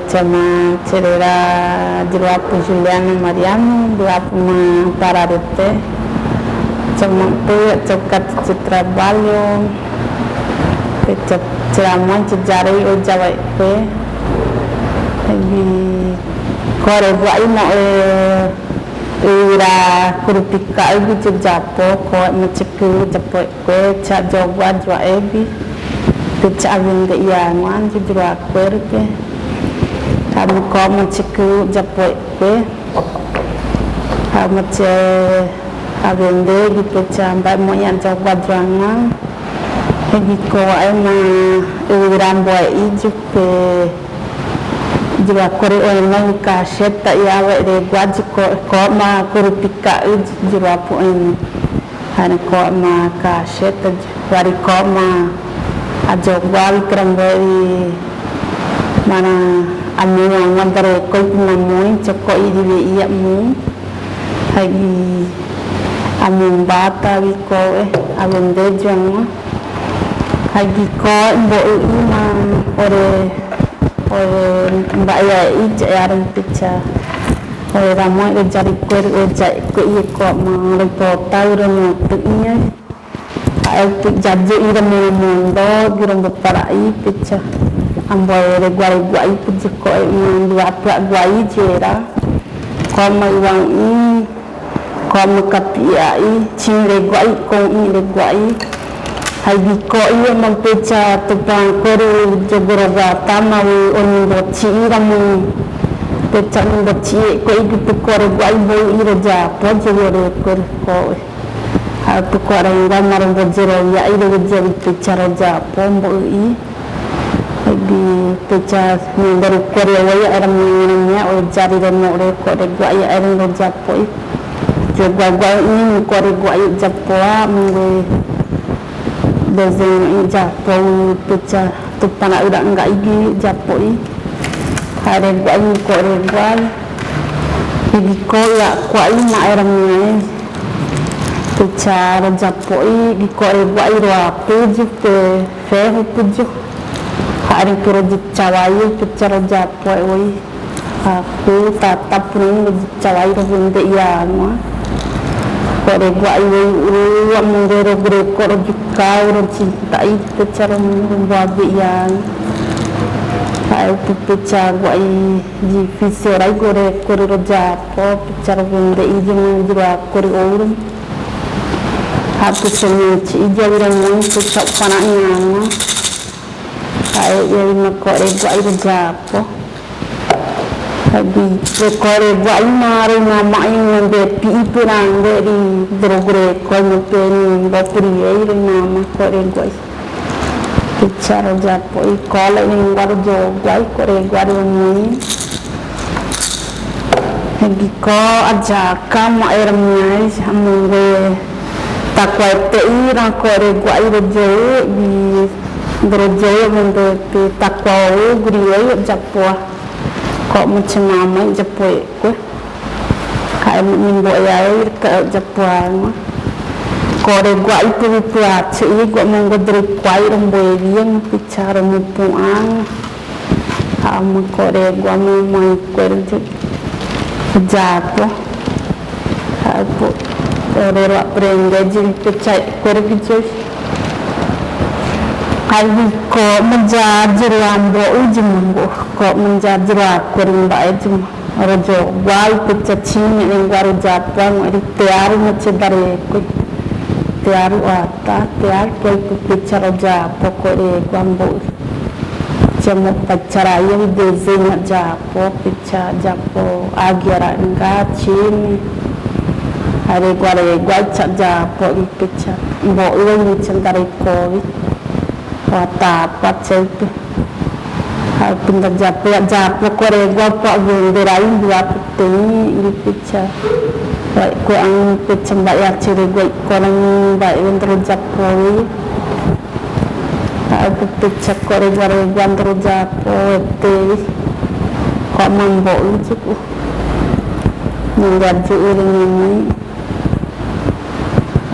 chama cerera dilapo Juliana Mariano, dilapo uma pararete, chama tocat de trabalho, ceramon cejari o Jawa pe, e kore buai mo ira kurupika ibu cejapo ko meceku japo pe cak jawa jwa ebi, cak abin ke iangan cejura pe. Kami kau menciku japo pe, kami cek abende di pecah baik moyan jawa jangan, di kau emang uran boy iju pe, jika kore orang kaset tak ya awak de gua kau ma kurupika iju jika po ini, hari kau ma kaset hari kau ma ajawal kerambari mana anu yang antara kau namun cakap ini dia mu, lagi anu bata kau abende jangan, lagi kau boleh iman orang bayar ijaran pecah, orang ramai cari kau mana tahu orang tu ini, aku jadi orang muda, orang berperai pecah. Ambil guai puji kau dua pihak guai jera, kau mewang ini, kau mekapiai, cingre guai kau ini guai, hai kau ini mempeca tupang koru jogoroga tamau oni doci ramu, peca doci kau itu koru guai bau iraja, pojoro koru kau, aku koru ramai bojoro ya itu jadi peca raja pombo ini. Di pecah dari Korea waya orang mengenanya oleh jari dan oleh Korea gua ya orang Japoi juga gua ini Korea gua ya Japoi mungkin desain Japoi pecah tu panak udah enggak igi Japoi hari gua ini Korea gua igi Korea gua ini orang mengenai pecah Japoi di Korea gua itu apa juga fair pujuk hari projek cawayu bicara Japoi woi aku tatap pun cawayu benda iya mah kore gua iu menggero kore juga orang cinta itu bicara membuat yang aku bicara gua di visual kore Japoi bicara benda itu menjual kore orang aku sendiri ijau orang yang bicara panahnya mah saya yang kore gua itu Japoi, tapi kore gua ini mari nama yang bepi itu orang dari drogre kau nyepeni bapuri itu nama kore gua bicara Japoi kalau ini baru jauh kore gua ini, lagi kau ajak kamu airnya sambil tak kuat orang kore gua itu jauh di Berjaya untuk takwau guriai Japoi, kok macam nama Japoi ku, kayak mimbo air ke Japoi, kore gua itu buat sih gua menggodri kuai romboy yang bicara mupuang, kamu kore gua mau main kore Japoi, aku kore rak berengaji bicara kore gitu. Hari kau menjadi lambo ujung kau menjadi lakurin baik ujung rojo wal pecacing yang baru Japang di tiar macam dari tiar wata tiar kau bicara Japang kau di gambo cuma bicara yang desain Japang bicara Japang agar enggak cini hari gua cak Japang di bicara bawa yang macam dari kau wata pacai tu, pintar Japoi kore gua pak berai dua putih ini pecah, baik gua ang pecah bayar ciri gua korang baik bentar Japoi, aku pecah kore gua bentar Japoi tu, kau mampu cukup, mengaji orang ini,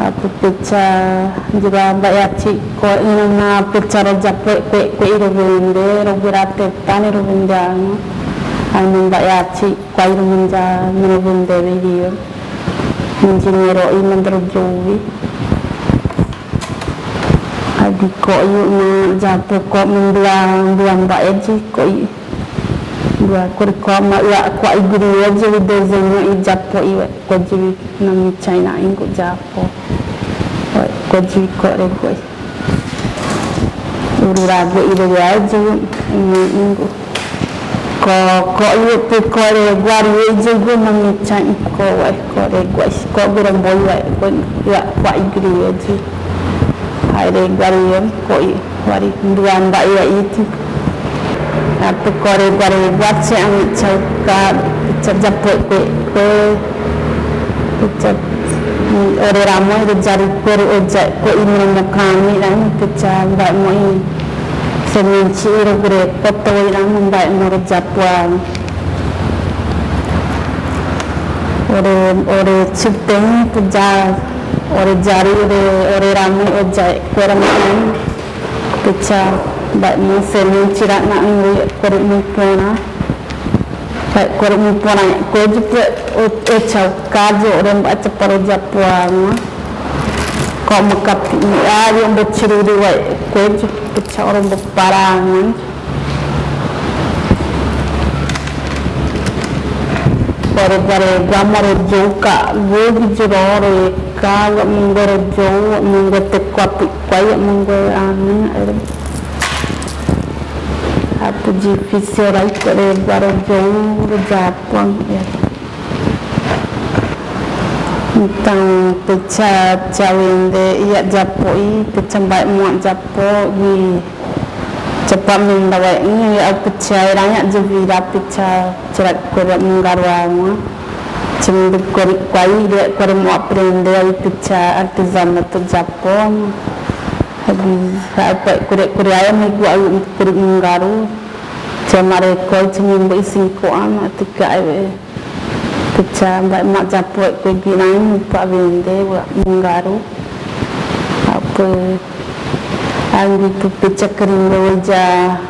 Aku pecah juga bayaci ko ina pecah jape kue iro vende ro birate tani ro vendang anu bayaci ko iro menja meno vende video injinero ina terjowi adi ko yu na jape ko menduang bayaci ko dua ko ma ya ko igri aja desenyo I japo iwe ko jiwi nami China ingo japo ko jiwi ko rego uru rago iwe aja ingo ko iwe pe ko rego ari aja go nami China ko rego ko bilang boy ko ya ko igri aja hai rego ari ko wari duan ba ya itu aku kore buat si ang cakap japo kue ore ramai jari kue ojek kue ini kami dan pecah baik moi seminci ore foto yang baik mau japuan ore cipeng pecah ore jari ore ramai ojek kue ramai pecah baik mesin cirak nak ni korek mupona baik korek mupona ko juga echau kajo orang baca para japuan ko makap ni ari yang berciru dua ko echau orang berparangan bare gamar joka gogi jurore kalau menggor jo menggor tekwapi kwai menggor anu aku difícil aí querer agora jauh do Japão então pecah wende ia Japão pecah baik muat Japão di cepat mendawai ini aku pecah banyak jevira pecah cerak korek menggarwang cemil korek kuai dia korek mau aprender aí pecah artesanato Japão apa kure ayam ni gua kure menggaru cemare koi cemil isi koan atika awe pecah baik mak japoi kue ginain pak vende gua menggaru apa anggi tu pecah kering wajah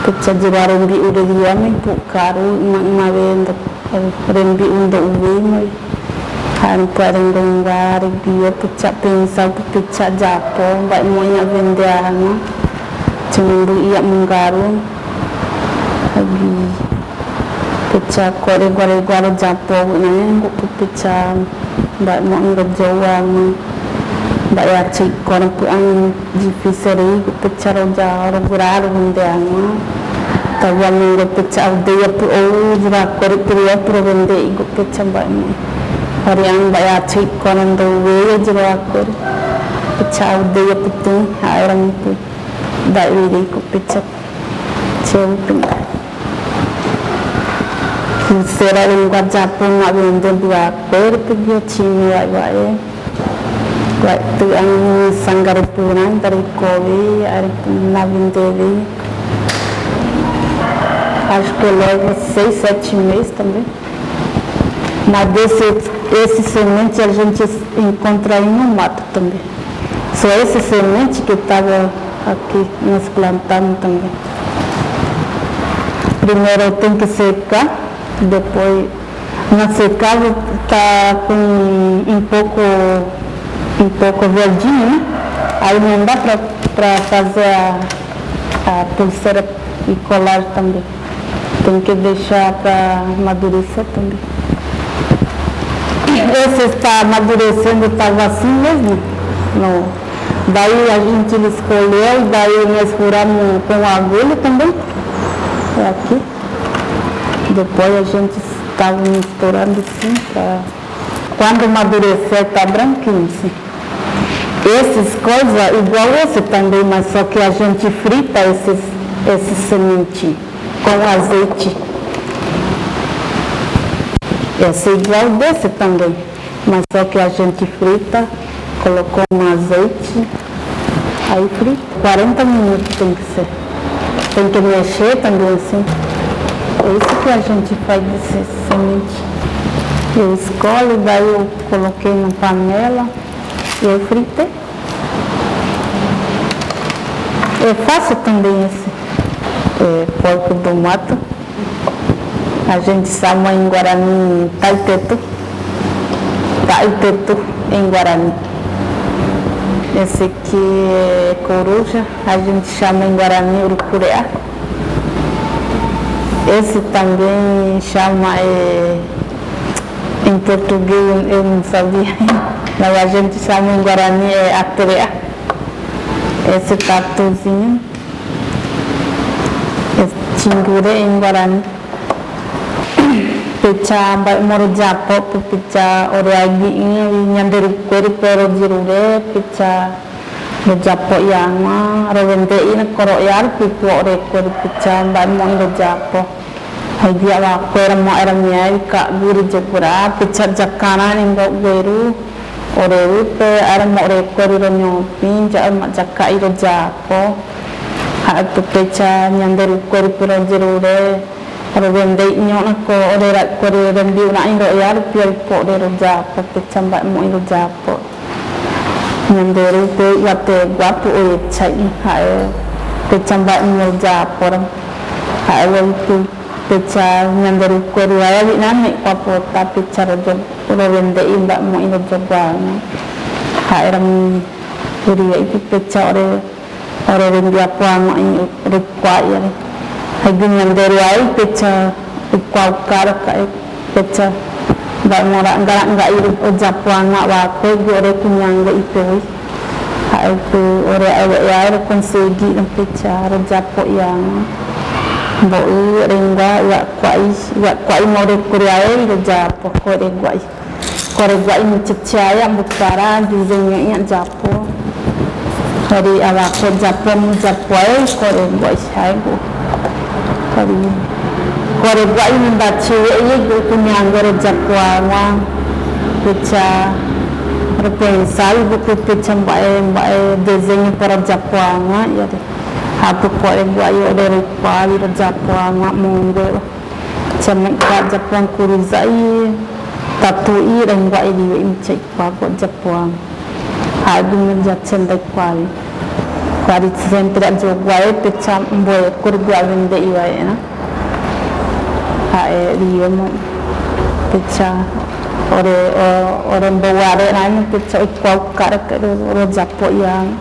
pecah jebaran bi udah dia ni bukaru mak vende rembi untuk uwi han parang gari dia pecah pensau pecah Japon baik monya vendeana cemuru ia menggaru lagi pecah kore Japon nanya nguk pecah baik mau ngejawang baik ya cik kore puang difiseri pecah roja orang guraru vendeana tawang nguk pecah aldeia pu jura kore pria pro vende nguk pecah baik hari yang bayar cik konon tu wei juga aku pecah dia penting orang itu dah wei aku pecah cewek Sera lingkar Japun nak benda dua aku pergi Cina baik waktu ang sanggar punan dari Kobe ada nak benda ni acho que leva 6-7 meses também mas esse semente a gente encontra aí no mato também. Só esse semente que estava aqui nós plantamos também. Primeiro tem que secar, depois na secagem está com um pouco verdinho, né? Aí não dá para fazer a pulseira e colar também. Tem que deixar para amadurecer também. Esse está amadurecendo, estava assim mesmo. Não. Daí a gente escolheu, daí nós furamos com a agulha também. É aqui. Depois a gente estava misturando assim, pra... quando amadurecer está branquinho assim. Essas coisas, igual esse também, mas só que a gente frita esses sementes com azeite. Esse é igual desse também, mas só que a gente frita, colocou um azeite, aí frita, 40 minutos tem que ser. Tem que mexer também assim. É isso que a gente faz desse semente. Eu escolho, daí eu coloquei na panela, e eu fritei. É fácil também esse porco do mato. A gente chama em guarani taitetu em guarani. Esse aqui é coruja, a gente chama em guarani urucureá. Esse também chama em português, eu não sabia, mas a gente chama em guarani atureá. Esse tatuzinho, esse tingure em guarani. Picha mbak moro japo picha oriagi ini nyanderu kweri pero jirure picha do japo yama rawende ini koro yar pipu ore kweri picha mbak mo indo japo hai dia wa kwera mo era miai ka guru jepura picha jakana ningo guru ore upe ara mo ore kweri ro nyopi ja ma jakka iro japo ha tu picha nyanderu kweri pero jirure kalau vendei nyona ko ora ko rendi una indo yar pier po de japo pechamba mo indo japo nyandere pe wate guapo e chai ha pechamba mo japo ha tu pecha nyandere ko ya wi na me ko ta pecha ro vendei imba mo indo japo ha eram uri itu pecha ore vendi apa mo indo require Hagin yang dari air pecha ukau karak pecha nggak mora nggak iru ojapuan nggak waktu gue kunyang nggak itu ha itu ore air konsegi dan pecha ojapo yang boi ringga kuai mau rekuriai ojapo kore guai mencecaya bukara juzengnya yang japo dari awak ojapo kore guai saya kore guai membaca ini kunyang gore jakwa pecha repensal buku pecha mbae desenho para jakwa ya de hapu kore guai ode pali jakwa mongo cemek ka jakwa kurizai tatui dan guai di imcek pa jakwa hadu menjatsen dai kwali kwali sempre guai pecha mboe kur guai vende iwai na dia mo pecha ore baware na pecha ikau karak ro japo yang